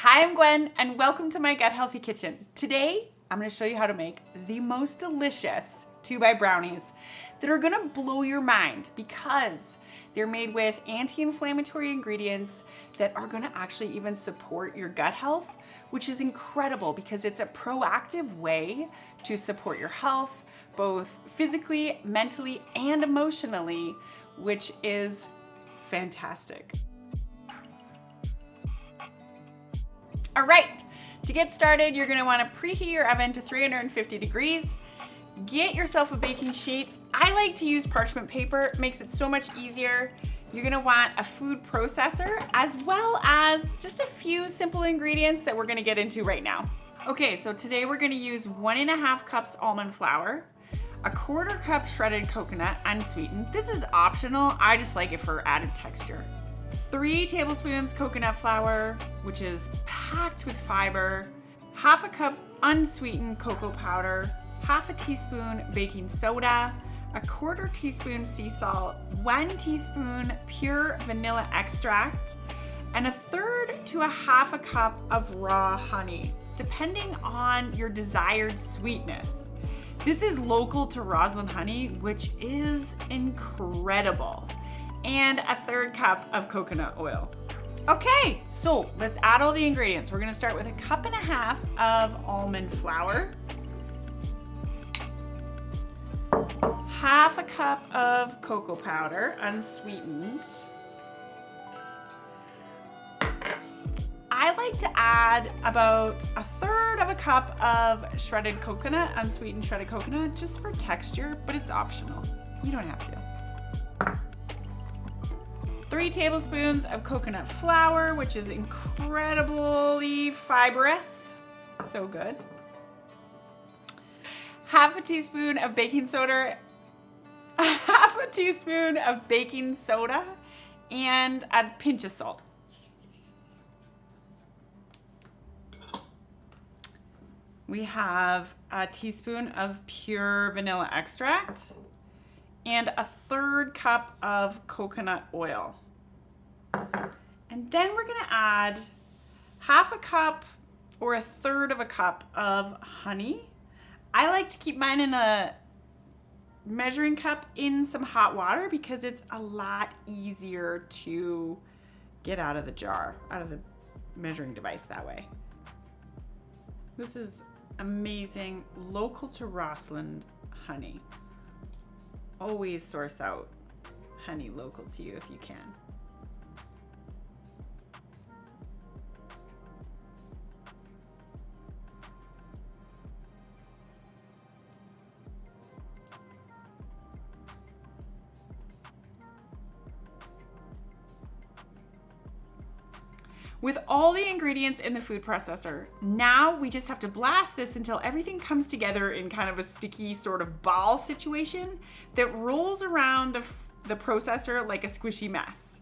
Hi, I'm Gwen, and welcome to my Gut Healthy Kitchen. Today, I'm gonna show you how to make the most delicious 2x brownies that are gonna blow your mind because they're made with anti-inflammatory ingredients that are gonna actually even support your gut health, which is incredible because it's a proactive way to support your health, both physically, mentally, and emotionally, which is fantastic. All right, to get started, you're gonna wanna preheat your oven to 350 degrees. Get yourself a baking sheet. I like to use parchment paper, it makes it so much easier. You're gonna want a food processor as well as just a few simple ingredients that we're gonna get into right now. Okay, so today we're gonna use 1.5 cups almond flour, a 1/4 cup shredded coconut unsweetened. This is optional, I just like it for added texture. 3 tablespoons coconut flour, which is packed with fiber, 1/2 cup unsweetened cocoa powder, 1/2 teaspoon baking soda, a 1/4 teaspoon sea salt, 1 teaspoon pure vanilla extract, and 1/3 to 1/2 cup of raw honey, depending on your desired sweetness. This is local to Rossland honey, which is incredible. And 1/3 cup of coconut oil. Okay, so let's add all the ingredients. We're gonna start with 1.5 cups of almond flour, 1/2 cup of cocoa powder, unsweetened. I like to add about 1/3 cup of shredded coconut, unsweetened shredded coconut, just for texture, but it's optional. You don't have to. 3 tablespoons of coconut flour, which is incredibly fibrous. So good. 1/2 teaspoon of baking soda, 1/2 teaspoon of baking soda, and a pinch of salt. We have a teaspoon of pure vanilla extract and 1/3 cup of coconut oil. And then we're gonna add 1/2 cup or 1/3 cup of honey. I like to keep mine in a measuring cup in some hot water because it's a lot easier to get out of the jar, out of the measuring device that way. This is amazing, local to Rossland honey. Always source out honey local to you if you can. With all the ingredients in the food processor, now we just have to blast this until everything comes together in kind of a sticky sort of ball situation that rolls around the processor like a squishy mess.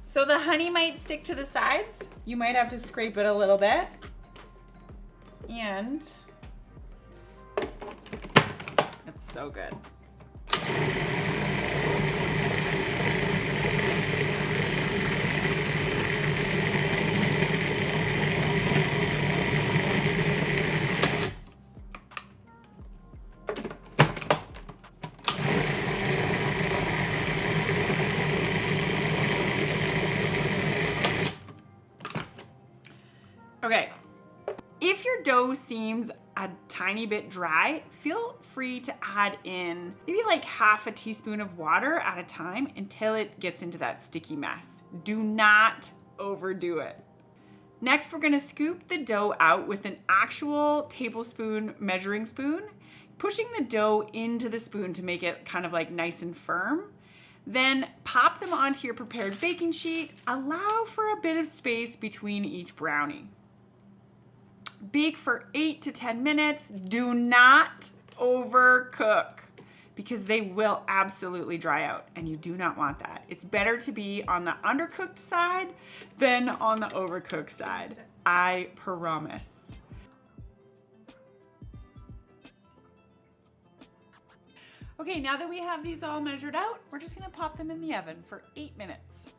So the honey might stick to the sides. You might have to scrape it a little bit. And it's so good. Okay, if your dough seems a tiny bit dry, feel free to add in maybe like 1/2 teaspoon of water at a time until it gets into that sticky mess. Do not overdo it. Next, we're gonna scoop the dough out with an actual tablespoon measuring spoon, pushing the dough into the spoon to make it kind of like nice and firm. Then pop them onto your prepared baking sheet. Allow for a bit of space between each brownie. Bake for 8 to 10 minutes. Do not overcook because they will absolutely dry out and you do not want that. It's better to be on the undercooked side than on the overcooked side. I promise. Okay, now that we have these all measured out, we're just gonna pop them in the oven for 8 minutes.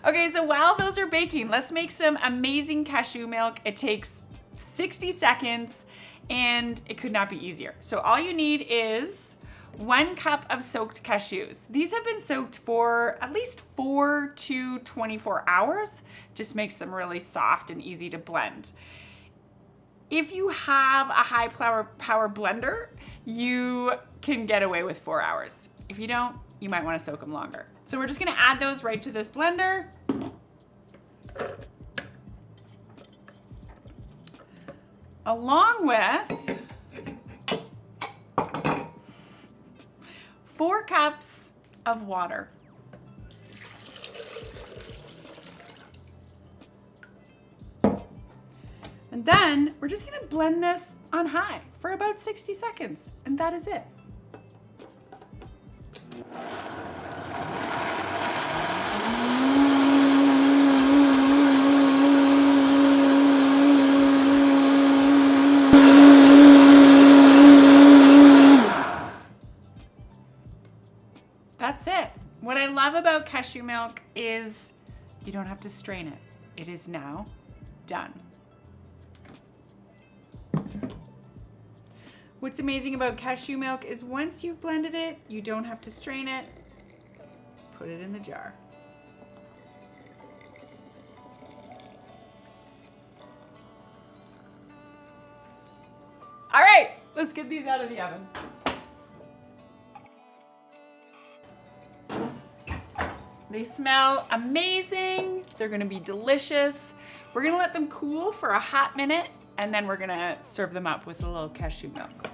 Okay, so while those are baking, let's make some amazing cashew milk. It takes 60 seconds and it could not be easier. So all you need is 1 cup of soaked cashews. These have been soaked for at least 4 to 24 hours. Just makes them really soft and easy to blend. If you have a high power blender, you can get away with 4 hours. If you don't, you might want to soak them longer. So we're just gonna add those right to this blender. Along with 4 cups of water. And then we're just gonna blend this on high for about 60 seconds, and that is it. That's it. What I love about cashew milk is you don't have to strain it. It is now done. What's amazing about cashew milk is once you've blended it, you don't have to strain it. Just put it in the jar. All right, let's get these out of the oven. They smell amazing. They're gonna be delicious. We're gonna let them cool for a hot minute, and then we're gonna serve them up with a little cashew milk.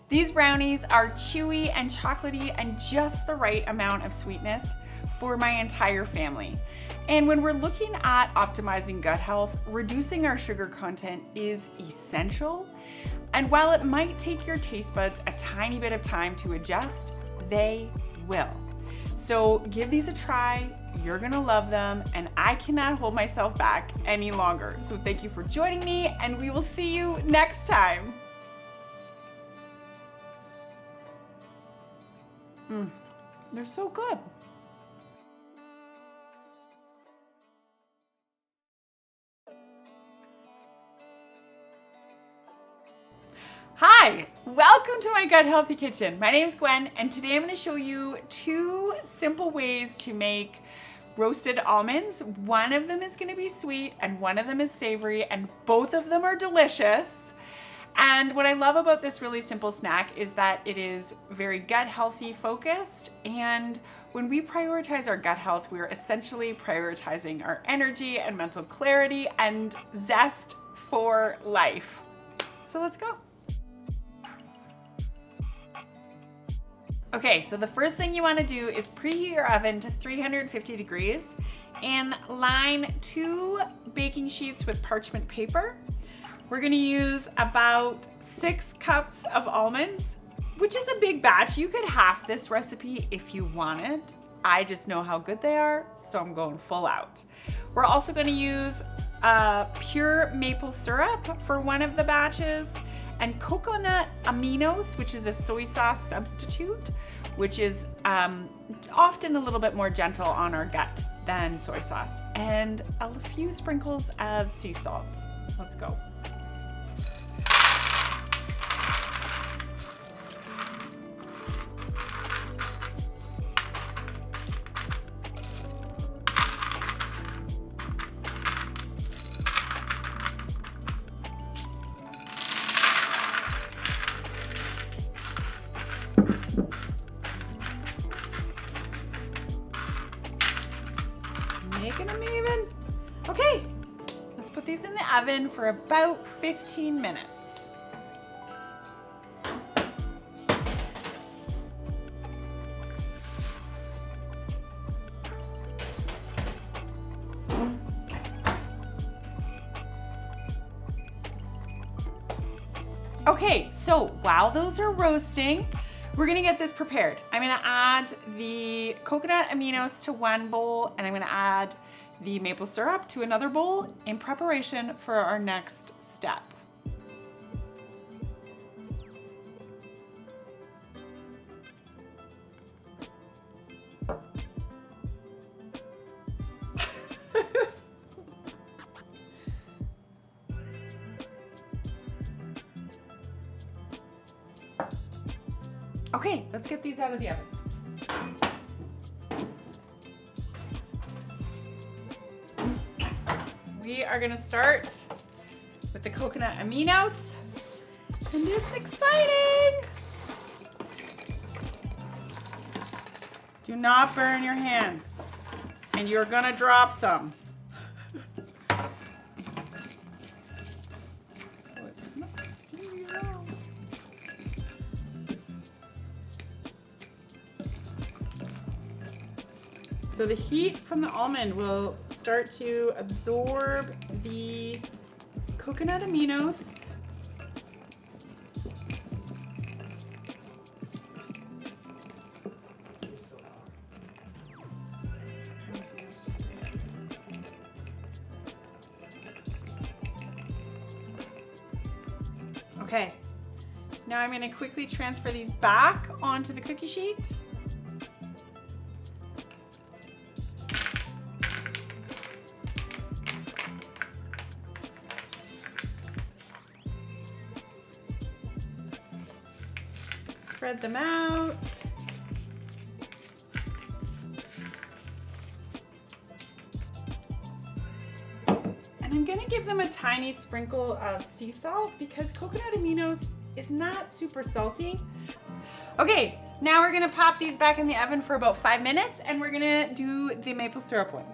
These brownies are chewy and chocolatey and just the right amount of sweetness for my entire family. And when we're looking at optimizing gut health, reducing our sugar content is essential. And while it might take your taste buds a tiny bit of time to adjust, they will. So give these a try. You're gonna love them, and I cannot hold myself back any longer. So thank you for joining me, and we will see you next time. They're so good. Hi, welcome to my Gut Healthy Kitchen. My name is Gwen, and today I'm going to show you 2 simple ways to make roasted almonds. One of them is going to be sweet and one of them is savory, and both of them are delicious. And what I love about this really simple snack is that it is very gut healthy focused, and when we prioritize our gut health, we are essentially prioritizing our energy and mental clarity and zest for life. So let's go. Okay, so the first thing you want to do is preheat your oven to 350 degrees and line 2 baking sheets with parchment paper. We're gonna use about 6 cups of almonds, which is a big batch. You could half this recipe if you wanted. I just know how good they are, so I'm going full out. We're also gonna use pure maple syrup for one of the batches, and coconut aminos, which is a soy sauce substitute, which is often a little bit more gentle on our gut than soy sauce, and a few sprinkles of sea salt. Let's go. Making them even. Okay, Let's put these in the oven for about 15 minutes. Okay, so while those are roasting, we're gonna get this prepared. I'm gonna add the coconut aminos to one bowl, and I'm gonna add the maple syrup to another bowl in preparation for our next step. Okay, let's get these out of the oven. We are gonna start with the coconut aminos, and it's exciting. Do not burn your hands, and you're gonna drop some. So the heat from the almond will start to absorb the coconut aminos. Okay, now I'm going to quickly transfer these back onto the cookie sheet. Spread them out. And I'm gonna give them a tiny sprinkle of sea salt because coconut aminos is not super salty. Okay, now we're gonna pop these back in the oven for about 5 minutes, and we're gonna do the maple syrup ones.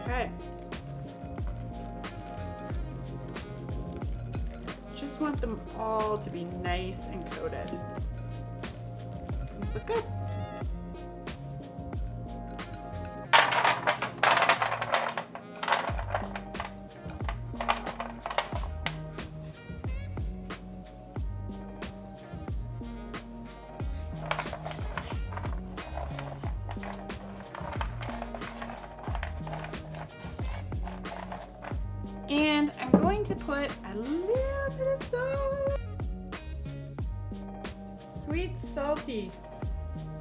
Okay. Just want them all to be nice and coated. These look good. And I'm going to put a little bit of salt. Sweet, salty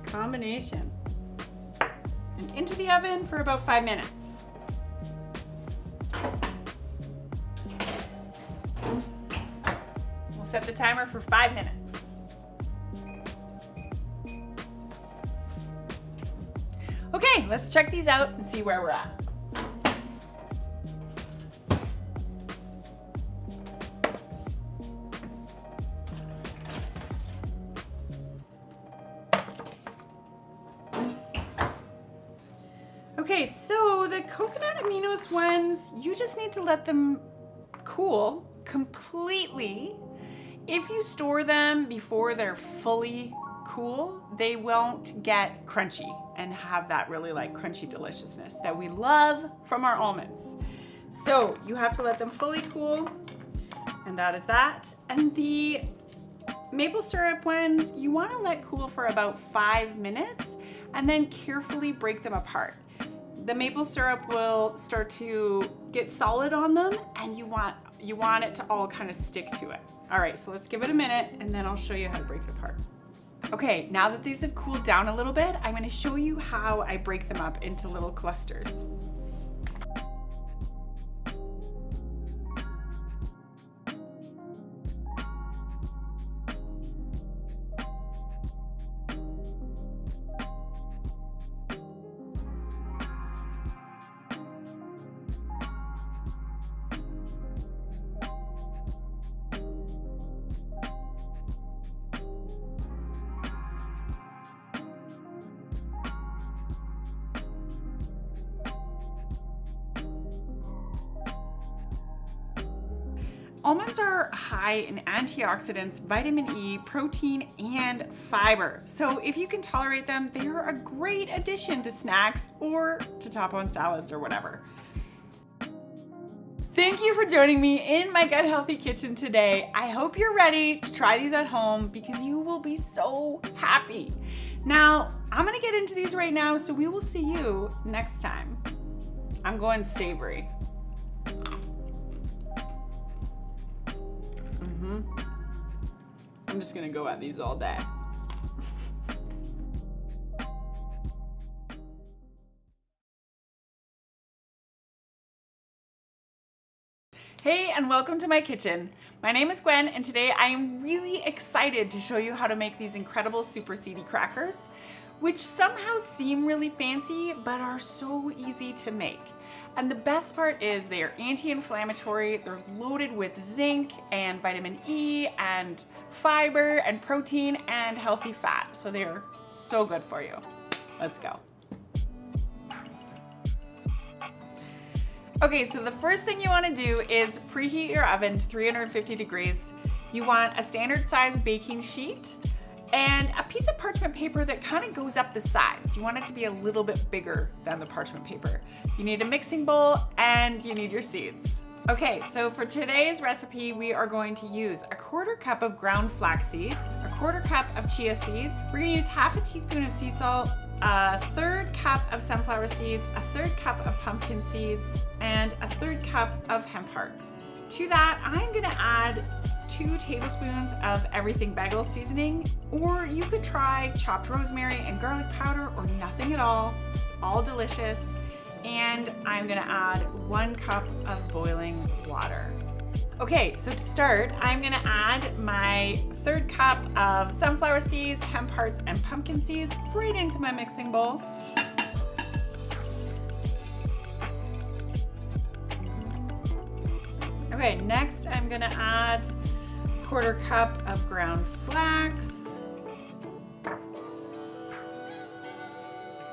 combination. And into the oven for about 5 minutes. We'll set the timer for 5 minutes. Okay, let's check these out and see where we're at. Okay, so the coconut aminos ones, you just need to let them cool completely. If you store them before they're fully cool, they won't get crunchy and have that really like crunchy deliciousness that we love from our almonds. So you have to let them fully cool, and that is that. And the maple syrup ones, you want to let cool for about 5 minutes and then carefully break them apart. The maple syrup will start to get solid on them, and you want it to all kind of stick to it. All right, so let's give it a minute and then I'll show you how to break it apart. Okay, now that these have cooled down a little bit, I'm going to show you how I break them up into little clusters. Almonds are high in antioxidants, vitamin E, protein, and fiber. So if you can tolerate them, they are a great addition to snacks or to top on salads or whatever. Thank you for joining me in my Gut Healthy Kitchen today. I hope you're ready to try these at home because you will be so happy. Now, I'm gonna get into these right now, so we will see you next time. I'm going savory. I'm just gonna go at these all day. Hey, and welcome to my kitchen. My name is Gwen, and today I am really excited to show you how to make these incredible super seedy crackers, which somehow seem really fancy, but are so easy to make. And the best part is they are anti-inflammatory, they're loaded with zinc and vitamin E and fiber and protein and healthy fat. So they're so good for you. Let's go. Okay, so the first thing you want to do is preheat your oven to 350 degrees. You want a standard size baking sheet and a piece of parchment paper that kind of goes up the sides. You want it to be a little bit bigger than the parchment paper. You need a mixing bowl and you need your seeds. Okay, so for today's recipe, we are going to use a 1/4 cup of ground flaxseed, a 1/4 cup of chia seeds. We're gonna use 1/2 teaspoon of sea salt, a 1/3 cup of sunflower seeds, a 1/3 cup of pumpkin seeds, and a 1/3 cup of hemp hearts. To that, I'm gonna add 2 tablespoons of everything bagel seasoning, or you could try chopped rosemary and garlic powder or nothing at all. It's all delicious. And I'm gonna add 1 cup of boiling water. Okay, so to start, I'm gonna add my 1/3 cup of sunflower seeds, hemp hearts, and pumpkin seeds right into my mixing bowl. Okay, next I'm gonna add 1/4 cup of ground flax,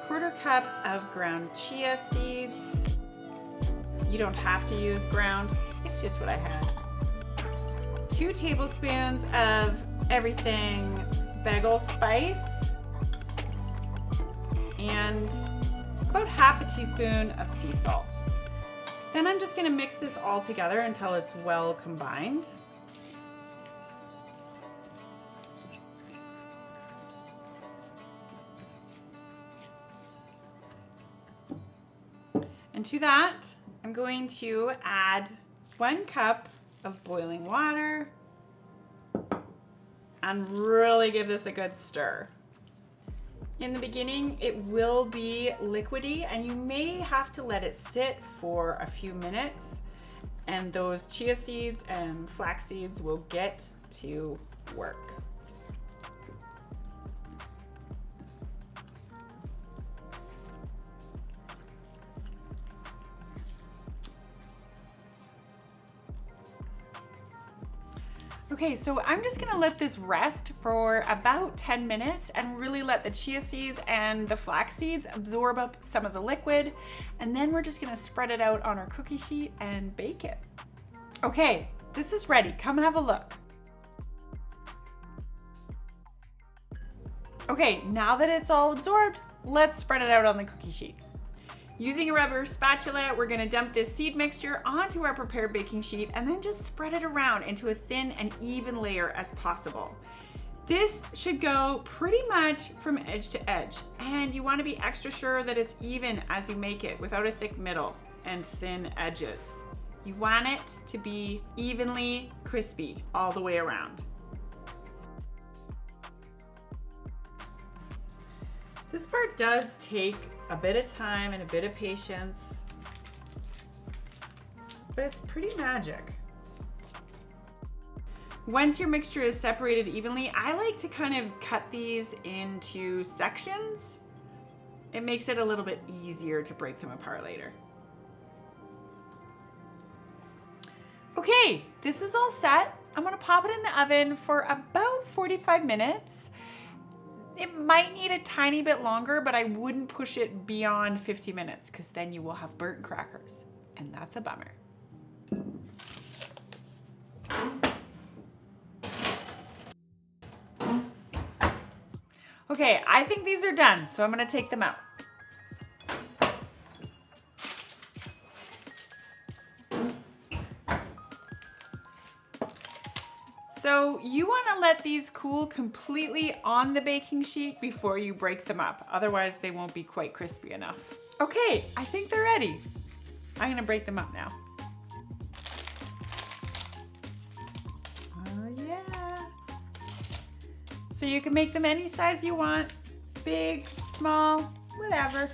1/4 cup of ground chia seeds. You don't have to use ground, it's just what I had. 2 tablespoons of everything bagel spice, and about 1/2 teaspoon of sea salt. Then I'm just gonna mix this all together until it's well combined. And to that, I'm going to add 1 cup of boiling water and really give this a good stir. In the beginning, it will be liquidy and you may have to let it sit for a few minutes, and those chia seeds and flax seeds will get to work. Okay, so I'm just gonna let this rest for about 10 minutes and really let the chia seeds and the flax seeds absorb up some of the liquid. And then we're just gonna spread it out on our cookie sheet and bake it. Okay, this is ready. Come have a look. Okay, now that it's all absorbed, let's spread it out on the cookie sheet. Using a rubber spatula, we're gonna dump this seed mixture onto our prepared baking sheet and then just spread it around into a thin and even layer as possible. This should go pretty much from edge to edge, and you wanna be extra sure that it's even as you make it without a thick middle and thin edges. You want it to be evenly crispy all the way around. This part does take a bit of time and a bit of patience, but it's pretty magic. Once your mixture is separated evenly, I like to kind of cut these into sections. It makes it a little bit easier to break them apart later. Okay, this is all set. I'm gonna pop it in the oven for about 45 minutes. It might need a tiny bit longer, but I wouldn't push it beyond 50 minutes because then you will have burnt crackers, and that's a bummer. Okay, I think these are done, so I'm gonna take them out. So you want to let these cool completely on the baking sheet before you break them up. Otherwise they won't be quite crispy enough. Okay, I think they're ready. I'm gonna break them up now. Oh yeah. So you can make them any size you want. Big, small, whatever.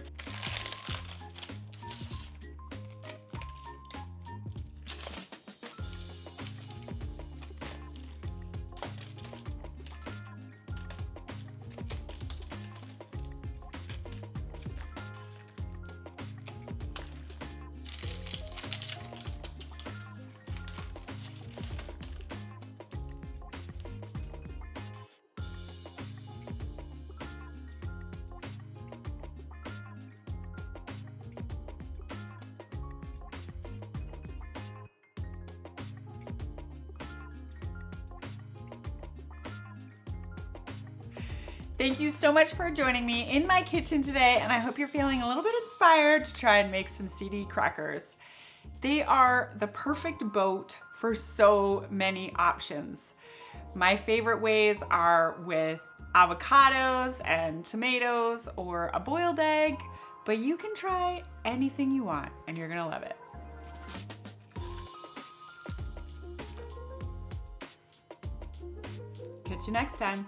Thank you so much for joining me in my kitchen today, and I hope you're feeling a little bit inspired to try and make some seedy crackers. They are the perfect boat for so many options. My favorite ways are with avocados and tomatoes or a boiled egg, but you can try anything you want and you're gonna love it. Catch you next time.